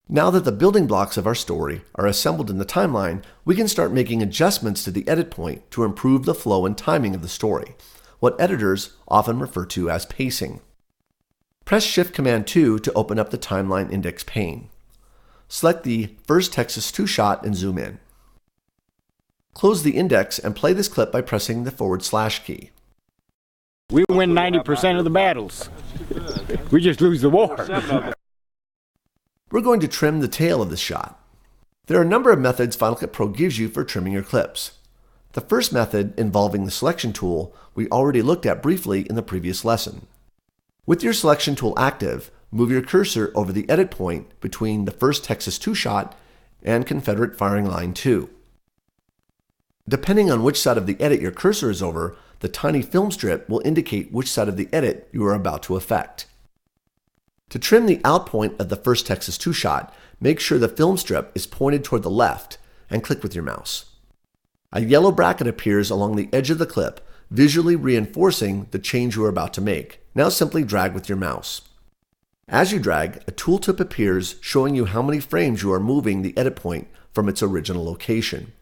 Now that the building blocks of our story are assembled in the timeline, we can start making adjustments to the edit point to improve the flow and timing of the story, what editors often refer to as pacing. Press Shift-Command-2 to open up the timeline index pane. Select the First Texas 2 shot and zoom in. Close the index and play this clip by pressing the / key. We win 90% of the battles. We just lose the war. We're going to trim the tail of this shot. There are a number of methods Final Cut Pro gives you for trimming your clips. The first method, involving the selection tool, we already looked at briefly in the previous lesson. With your selection tool active, move your cursor over the edit point between the First Texas 2 shot and Confederate firing line 2. Depending on which side of the edit your cursor is over, the tiny film strip will indicate which side of the edit you are about to effect. To trim the out point of the First Texas 2 shot, make sure the film strip is pointed toward the left and click with your mouse. A yellow bracket appears along the edge of the clip, visually reinforcing the change you are about to make. Now simply drag with your mouse. As you drag, a tooltip appears showing you how many frames you are moving the edit point from its original location.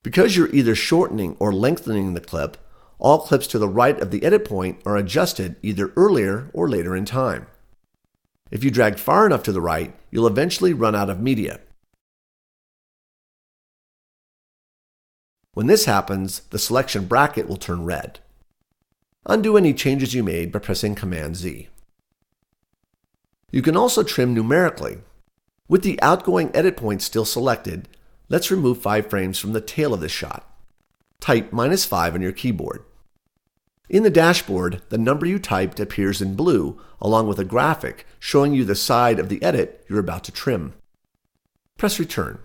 Because you're either shortening or lengthening the clip, all clips to the right of the edit point are adjusted either earlier or later in time. If you drag far enough to the right, you'll eventually run out of media. When this happens, the selection bracket will turn red. Undo any changes you made by pressing Command-Z. You can also trim numerically. With the outgoing edit point still selected, let's remove 5 frames from the tail of this shot. Type -5 on your keyboard. In the dashboard, the number you typed appears in blue, along with a graphic showing you the side of the edit you're about to trim. Press Return.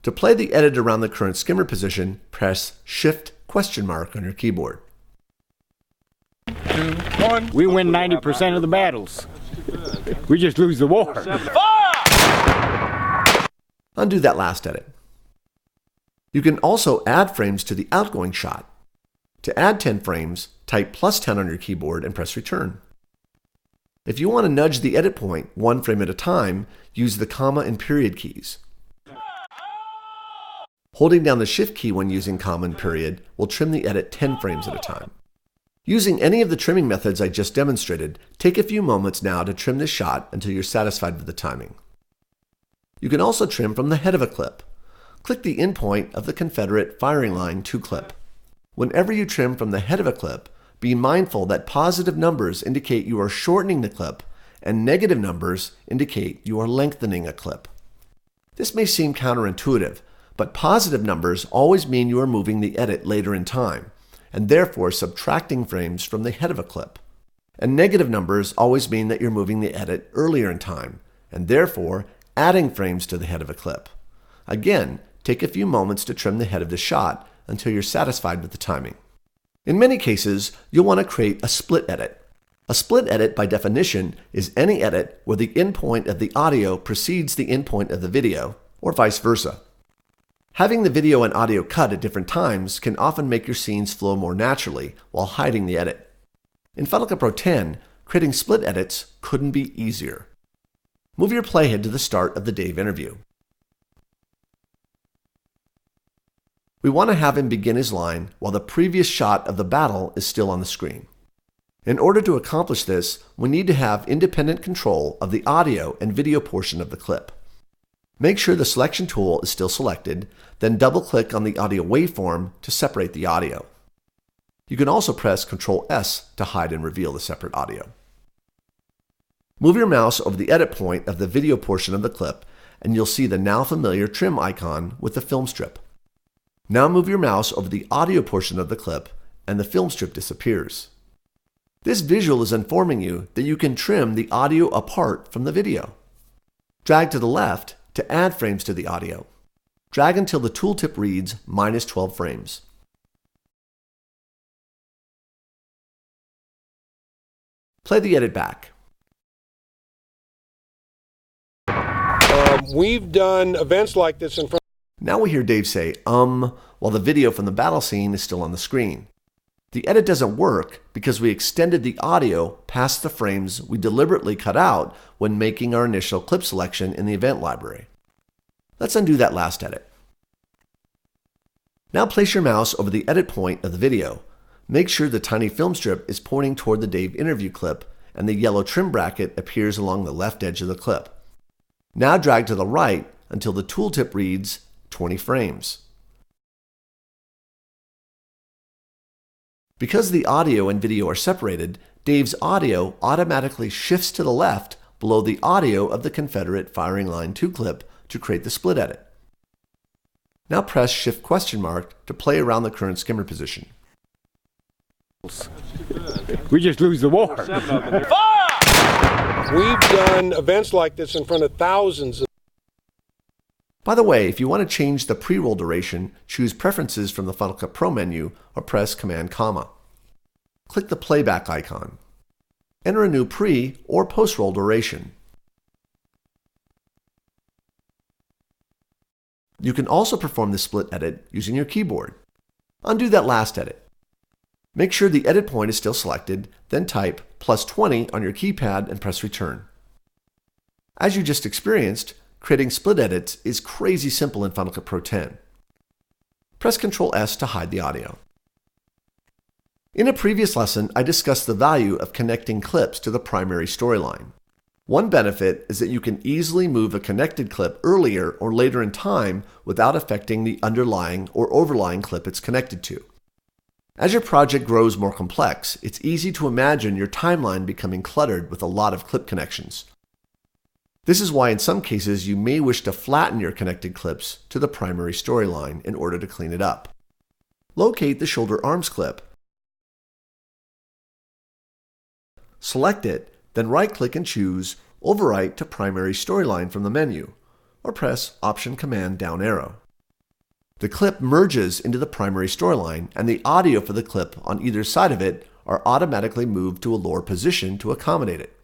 To play the edit around the current skimmer position, press Shift ? on your keyboard. 2, 1. We win 90% of the battles. We just lose the war. Undo that last edit. You can also add frames to the outgoing shot. To add 10 frames, type +10 on your keyboard and press Return. If you want to nudge the edit point 1 frame at a time, use the comma and period keys. Holding down the Shift key when using comma and period will trim the edit 10 frames at a time. Using any of the trimming methods I just demonstrated, take a few moments now to trim this shot until you're satisfied with the timing. You can also trim from the head of a clip. Click the endpoint of the Confederate firing line 2 clip. Whenever you trim from the head of a clip, be mindful that positive numbers indicate you are shortening the clip and negative numbers indicate you are lengthening a clip. This may seem counterintuitive, but positive numbers always mean you are moving the edit later in time, and therefore subtracting frames from the head of a clip. And negative numbers always mean that you're moving the edit earlier in time, and therefore adding frames to the head of a clip. Again, take a few moments to trim the head of the shot until you're satisfied with the timing. In many cases, you'll want to create a split edit. A split edit, by definition, is any edit where the endpoint of the audio precedes the endpoint of the video, or vice versa. Having the video and audio cut at different times can often make your scenes flow more naturally while hiding the edit. In Final Cut Pro X, creating split edits couldn't be easier. Move your playhead to the start of the Dave interview. We want to have him begin his line while the previous shot of the battle is still on the screen. In order to accomplish this, we need to have independent control of the audio and video portion of the clip. Make sure the selection tool is still selected, then double-click on the audio waveform to separate the audio. You can also press Ctrl-S to hide and reveal the separate audio. Move your mouse over the edit point of the video portion of the clip, and you'll see the now familiar trim icon with the film strip. Now move your mouse over the audio portion of the clip, and the film strip disappears. This visual is informing you that you can trim the audio apart from the video. Drag to the left to add frames to the audio. Drag until the tooltip reads -12 frames. Play the edit back. We've done events like this in front. Now we hear Dave say, while the video from the battle scene is still on the screen. The edit doesn't work because we extended the audio past the frames we deliberately cut out when making our initial clip selection in the event library. Let's undo that last edit. Now place your mouse over the edit point of the video. Make sure the tiny film strip is pointing toward the Dave interview clip and the yellow trim bracket appears along the left edge of the clip. Now drag to the right until the tooltip reads 20 frames. Because the audio and video are separated, Dave's audio automatically shifts to the left below the audio of the Confederate Firing Line 2 clip to create the split edit. Now press Shift ? To play around the current skimmer position. We just lose the war. We've done events like this in front of thousands of... By the way, if you want to change the pre-roll duration, choose Preferences from the Final Cut Pro menu or press Command-. Click the playback icon. Enter a new pre- or post-roll duration. You can also perform the split edit using your keyboard. Undo that last edit. Make sure the edit point is still selected, then type +20 on your keypad and press return. As you just experienced, creating split edits is crazy simple in Final Cut Pro X. Press Ctrl S to hide the audio. In a previous lesson, I discussed the value of connecting clips to the primary storyline. One benefit is that you can easily move a connected clip earlier or later in time without affecting the underlying or overlying clip it's connected to. As your project grows more complex, it's easy to imagine your timeline becoming cluttered with a lot of clip connections. This is why in some cases you may wish to flatten your connected clips to the primary storyline in order to clean it up. Locate the shoulder arms clip. Select it, then right-click and choose Overwrite to Primary Storyline from the menu, or press Option-Command-down arrow. The clip merges into the primary storyline, and the audio for the clip on either side of it are automatically moved to a lower position to accommodate it.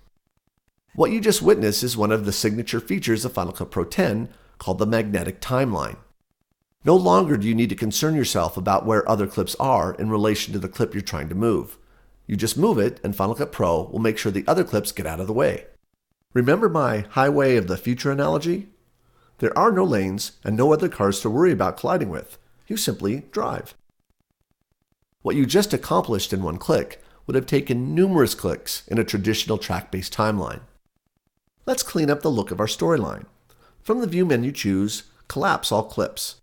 What you just witnessed is one of the signature features of Final Cut Pro X called the magnetic timeline. No longer do you need to concern yourself about where other clips are in relation to the clip you're trying to move. You just move it, and Final Cut Pro will make sure the other clips get out of the way. Remember my highway of the future analogy? There are no lanes and no other cars to worry about colliding with. You simply drive. What you just accomplished in one click would have taken numerous clicks in a traditional track-based timeline. Let's clean up the look of our storyline. From the View menu, choose Collapse All Clips.